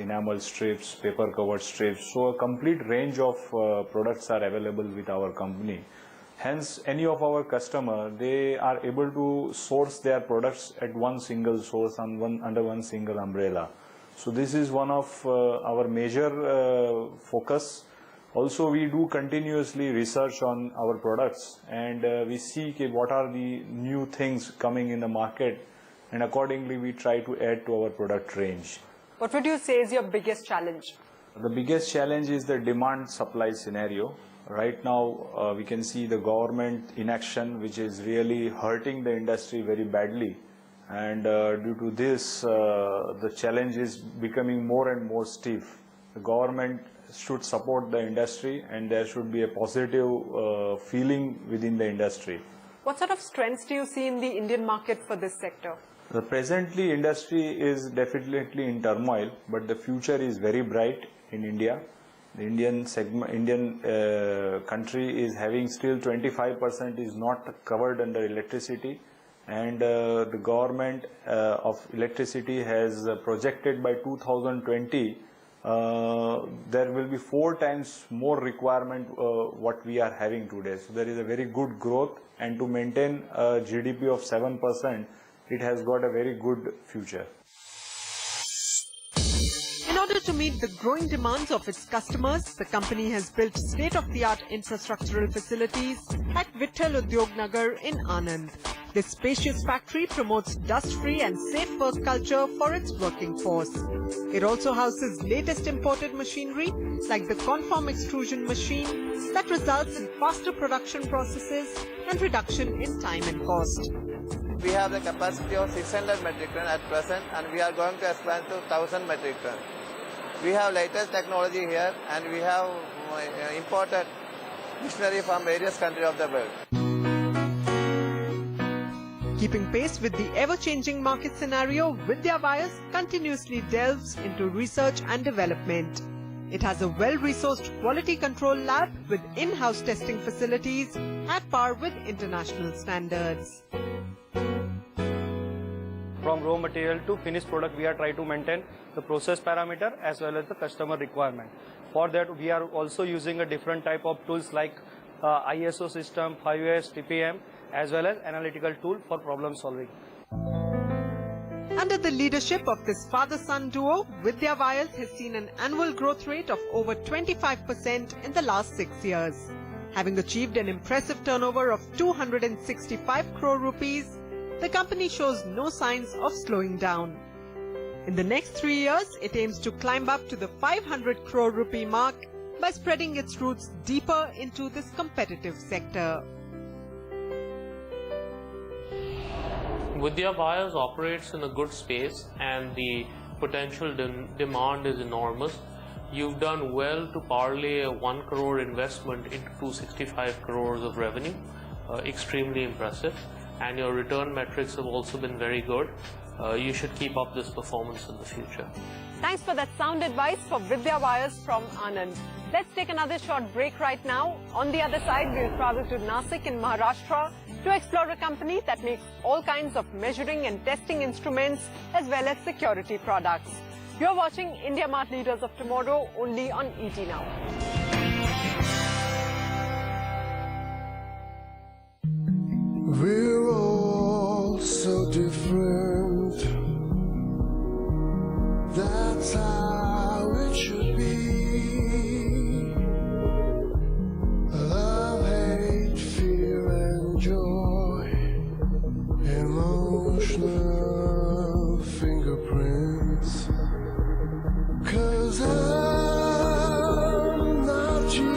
enamel strips, paper covered strips. So a complete range of products are available with our company. Hence, any of our customer, they are able to source their products at one single source under one single umbrella. So this is one of our major focus. Also, we do continuously research on our products, and we see what are the new things coming in the market, and accordingly we try to add to our product range. What would you say is your biggest challenge? The biggest challenge is the demand-supply scenario. Right now, we can see the government inaction, which is really hurting the industry very badly. And due to this, the challenge is becoming more and more stiff. The government should support the industry, and there should be a positive feeling within the industry. What sort of strengths do you see in the Indian market for this sector? The presently industry is definitely in turmoil, but the future is very bright in India. The Indian country is having still 25% is not covered under electricity, and the government of electricity has projected by 2020 there will be 4 times more requirement what we are having today. So there is a very good growth, and to maintain a GDP of 7%, it has got a very good future. In order to meet the growing demands of its customers, the company has built state-of-the-art infrastructural facilities at Vitthal Udyog Nagar in Anand. This spacious factory promotes dust-free and safe work culture for its working force. It also houses latest imported machinery like the Conform extrusion machine that results in faster production processes and reduction in time and cost. We have the capacity of 600 metric ton at present, and we are going to expand to 1000 metric ton. We have latest technology here, and we have imported machinery from various countries of the world. Keeping pace with the ever-changing market scenario, Vidya Wires continuously delves into research and development. It has a well-resourced quality control lab with in-house testing facilities at par with international standards. From raw material to finished product, we are trying to maintain the process parameter as well as the customer requirement. For that, we are also using a different type of tools like ISO system, 5S, TPM, as well as analytical tool for problem solving. Under the leadership of this father-son duo, Vidya Wires has seen an annual growth rate of over 25% in the last 6 years. Having achieved an impressive turnover of 265 crore rupees, the company shows no signs of slowing down. In the next 3 years, it aims to climb up to the 500 crore rupee mark by spreading its roots deeper into this competitive sector. Vidya Wires operates in a good space, and the potential demand is enormous. You've done well to parlay a 1 crore investment into 265 crores of revenue. Extremely impressive. And your return metrics have also been very good. You should keep up this performance in the future. Thanks for that sound advice for Vidya Wires from Anand. Let's take another short break right now. On the other side, we'll travel to Nasik in Maharashtra to explore a company that makes all kinds of measuring and testing instruments as well as security products. You're watching India Mart Leaders of Tomorrow only on ET Now. We're all so different. That's how it should be. Love, hate, fear and joy, emotional fingerprints. 'Cause I'm not you,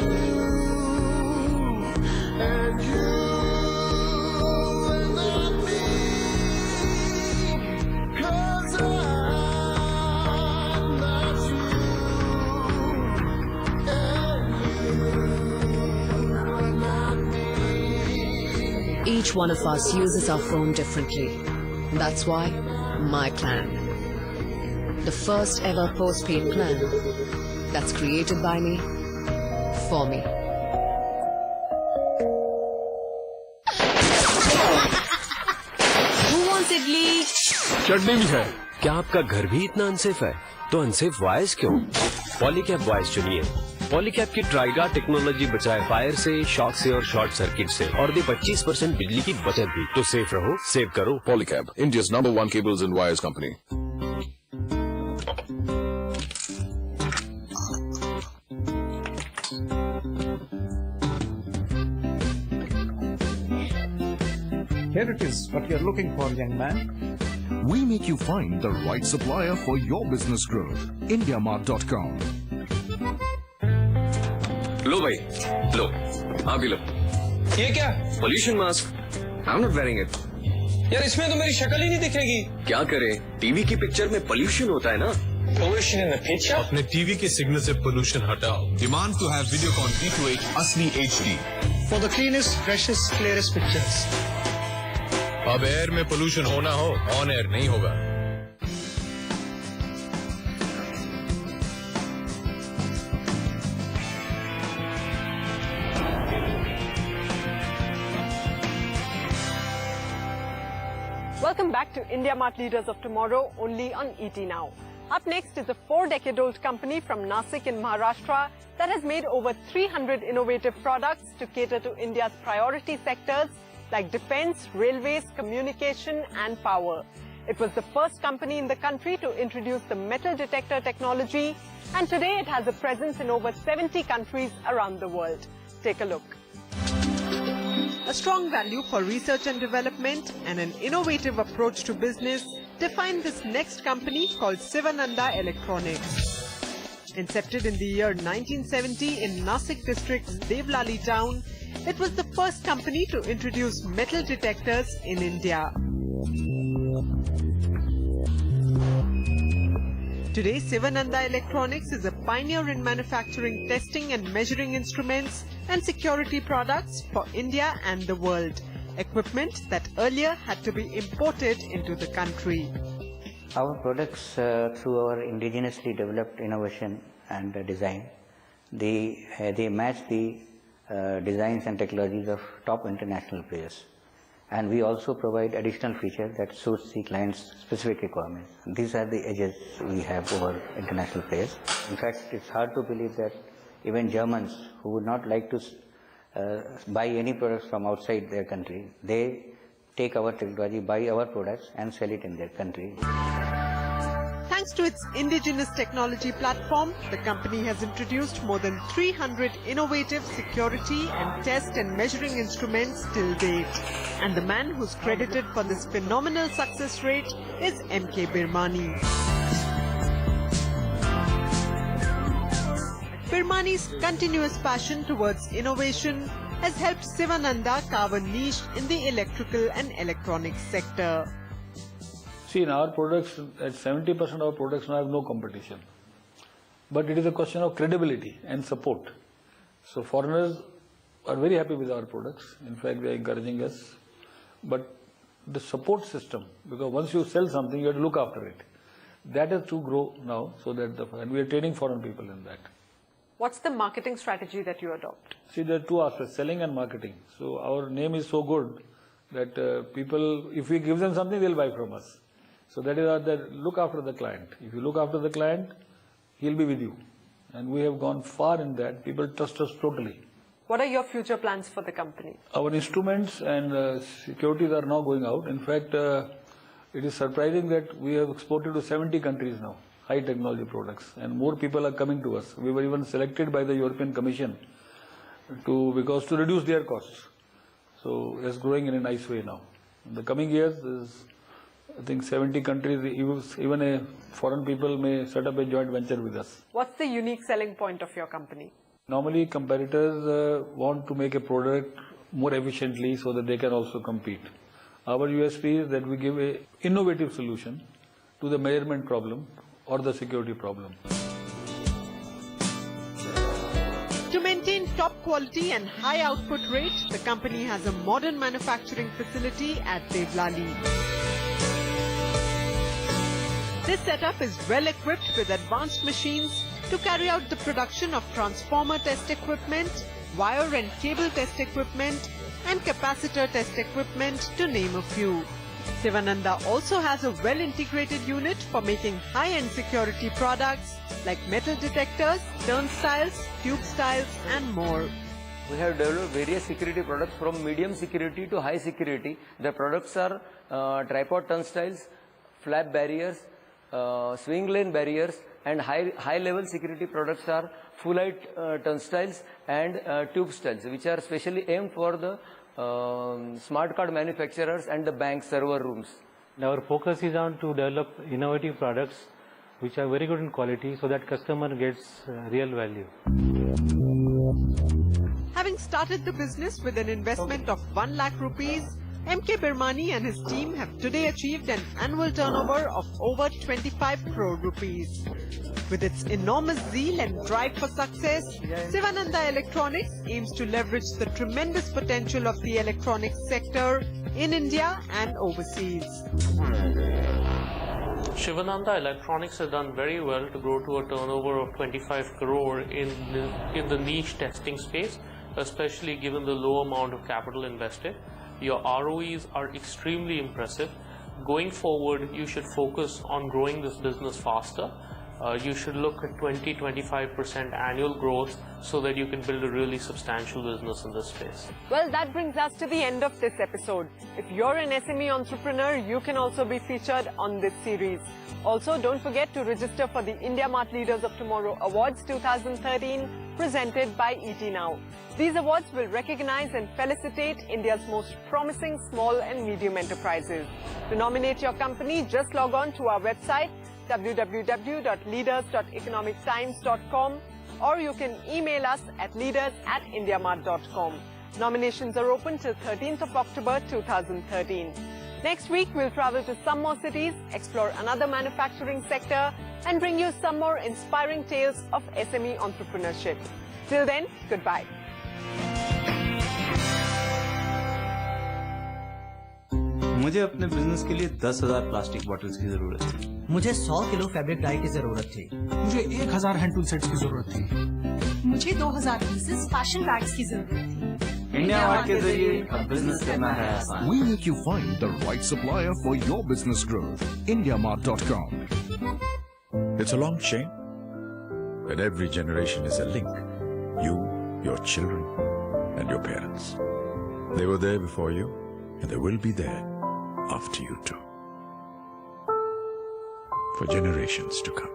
and you Each one of us uses our phone differently. That's why My Plan. The first ever postpaid plan that's created by me, for me. Who wants idli? चटनी भी है। क्या आपका घर भी इतना unsafe है? तो unsafe wires क्यों? पॉलीकैप वायर्स चुनिए। पॉलीकैप की ट्राइगार्ड टेक्नोलॉजी बचाए फायर से, शॉक से और शॉर्ट सर्किट से और दे 25% बिजली की बचत भी। तो सेफ रहो, सेव करो। Polycab, India's #1 cables and wires company. Here it is, what you're looking for, young man. We make you find the right supplier for your business growth. IndiaMart.com. लो भाई, लो, आप भी लो। ये क्या? Pollution mask. I am not wearing it. यार इसमें तो मेरी शक्ल ही नहीं दिखेगी। क्या करें? टीवी की पिक्चर में पोल्यूशन होता है ना। Pollution in the picture? अपने टीवी के सिग्नल से पोल्यूशन हटाओ। Demand to have Videocon D2H असली HD। For the cleanest, freshest, clearest pictures. अब एयर में पोल्यूशन होना हो, ऑन एयर नहीं होगा। Welcome back to India Mart Leaders of Tomorrow, only on ET Now. Up next is a 4-decade-old company from Nasik in Maharashtra that has made over 300 innovative products to cater to India's priority sectors like defense, railways, communication and power. It was the first company in the country to introduce the metal detector technology, and today it has a presence in over 70 countries around the world. Take a look. A strong value for research and development and an innovative approach to business define this next company called Sivananda Electronics. Incepted in the year 1970 in Nasik district's Devlali town, it was the first company to introduce metal detectors in India. Today, Sivananda Electronics is a pioneer in manufacturing testing and measuring instruments and security products for India and the world, equipment that earlier had to be imported into the country. Our products, through our indigenously developed innovation and design, they match the designs and technologies of top international players, and we also provide additional features that suits the client's specific requirements. These are the edges we have over international players. In fact, it's hard to believe that even Germans who would not like to buy any products from outside their country, they take our technology, buy our products and sell it in their country. Thanks to its indigenous technology platform, the company has introduced more than 300 innovative security and test and measuring instruments till date. And the man who's credited for this phenomenal success rate is M.K. Birmani. Birmani's continuous passion towards innovation has helped Sivananda carve a niche in the electrical and electronics sector. See, in our products, at 70% of our products now have no competition. But it is a question of credibility and support. So foreigners are very happy with our products. In fact, they are encouraging us. But the support system, because once you sell something, you have to look after it. That has to grow now, so that and we are training foreign people in that. What's the marketing strategy that you adopt? See, there are two aspects, selling and marketing. So our name is so good that people, if we give them something, they'll buy from us. So that is that look after the client. If you look after the client, he'll be with you. And we have gone far in that. People trust us totally. What are your future plans for the company? Our instruments and securities are now going out. In fact, it is surprising that we have exported to 70 countries now, high technology products, and more people are coming to us. We were even selected by the European Commission to reduce their costs. So it's growing in a nice way now. In the coming years, I think 70 countries, even a foreign people may set up a joint venture with us. What's the unique selling point of your company? Normally, competitors want to make a product more efficiently so that they can also compete. Our USP is that we give an innovative solution to the measurement problem or the security problem. To maintain top quality and high output rate, the company has a modern manufacturing facility at Devlali. This setup is well equipped with advanced machines to carry out the production of transformer test equipment, wire and cable test equipment, and capacitor test equipment, to name a few. Sivananda also has a well-integrated unit for making high-end security products like metal detectors, turnstiles, tube styles and more. We have developed various security products from medium security to high security. The products are tripod turnstiles, flap barriers, swing lane barriers, and high level security products are full height turnstiles and tube styles, which are specially aimed for the smart card manufacturers and the bank server rooms. Our focus is on to develop innovative products which are very good in quality so that customer gets real value. Having started the business with an investment of 1 lakh rupees, MK Birmani and his team have today achieved an annual turnover of over 25 crore rupees. With its enormous zeal and drive for success, Sivananda Electronics aims to leverage the tremendous potential of the electronics sector in India and overseas. Sivananda Electronics has done very well to grow to a turnover of 25 crore in the niche testing space, especially given the low amount of capital invested. Your ROEs are extremely impressive. Going forward, you should focus on growing this business faster. You should look at 20-25% annual growth so that you can build a really substantial business in this space. Well, that brings us to the end of this episode. If you're an SME entrepreneur, you can also be featured on this series. Also, don't forget to register for the India Mart Leaders of Tomorrow Awards 2013 presented by ET Now. These awards will recognize and felicitate India's most promising small and medium enterprises. To nominate your company, just log on to our website www.leaders.economictimes.com, or you can email us at leaders@indiamart.com. Nominations are open till 13th of October 2013. Next week, we'll travel to some more cities, explore another manufacturing sector, and bring you some more inspiring tales of SME entrepreneurship. Till then, goodbye. मुझे अपने business के लिए 10,000 plastic bottles की जरूरत थी। मुझे 100 kilo fabric die की जरूरत थी। मुझे 1000 हैंड टूल सेट्स की जरूरत थी। मुझे 2000 पीसेस फैशन बैग्स की जरूरत थी। इंडिया मार्ट के जरिए अब बिजनेस करना है आसान। We make you find the right supplier for your business growth. IndiaMart.com. It's a long chain, and every generation is a link. You, your children, and your parents. They were there before you, and they will be there after you too. For generations to come.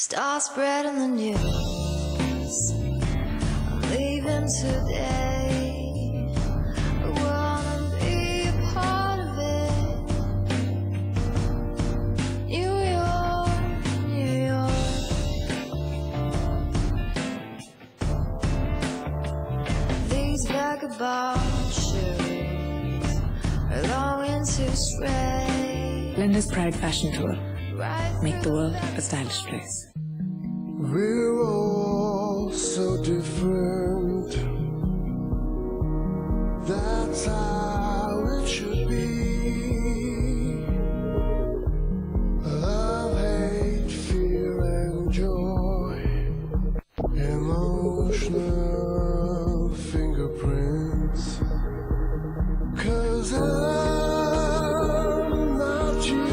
Stars spread in the news. I'm leaving today. I wanna be a part of it. New York, New York. These vagabond shoes are longing to stray. Linda's Pride Fashion Tour. Make the world a stylish place. We're all so different. That's how it should be. Love, hate, fear, and joy. Emotional fingerprints. 'Cause I'm not you,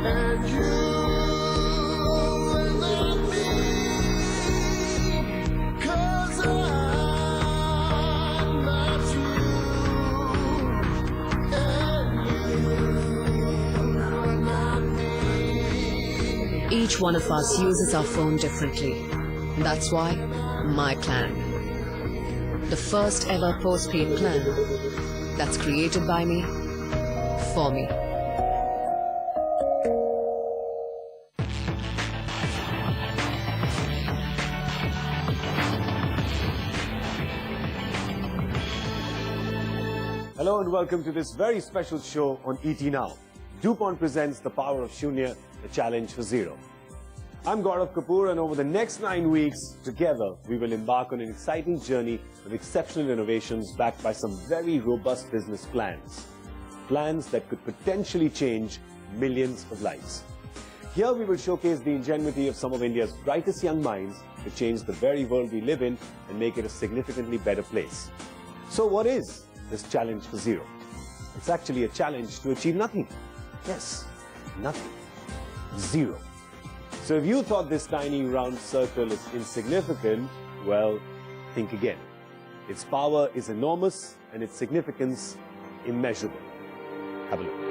and you. Each one of us uses our phone differently. That's why My Plan. The first ever postpaid plan that's created by me, for me. Hello and welcome to this very special show on ET Now. DuPont presents The Power of Shunya, the challenge for zero. I'm Gaurav Kapoor, and over the next 9 weeks, together, we will embark on an exciting journey of exceptional innovations backed by some very robust business plans. Plans that could potentially change millions of lives. Here we will showcase the ingenuity of some of India's brightest young minds to change the very world we live in and make it a significantly better place. So what is this challenge for zero? It's actually a challenge to achieve nothing. Yes, nothing. Zero. So if you thought this tiny round circle is insignificant, well, think again. Its power is enormous and its significance immeasurable. Have a look.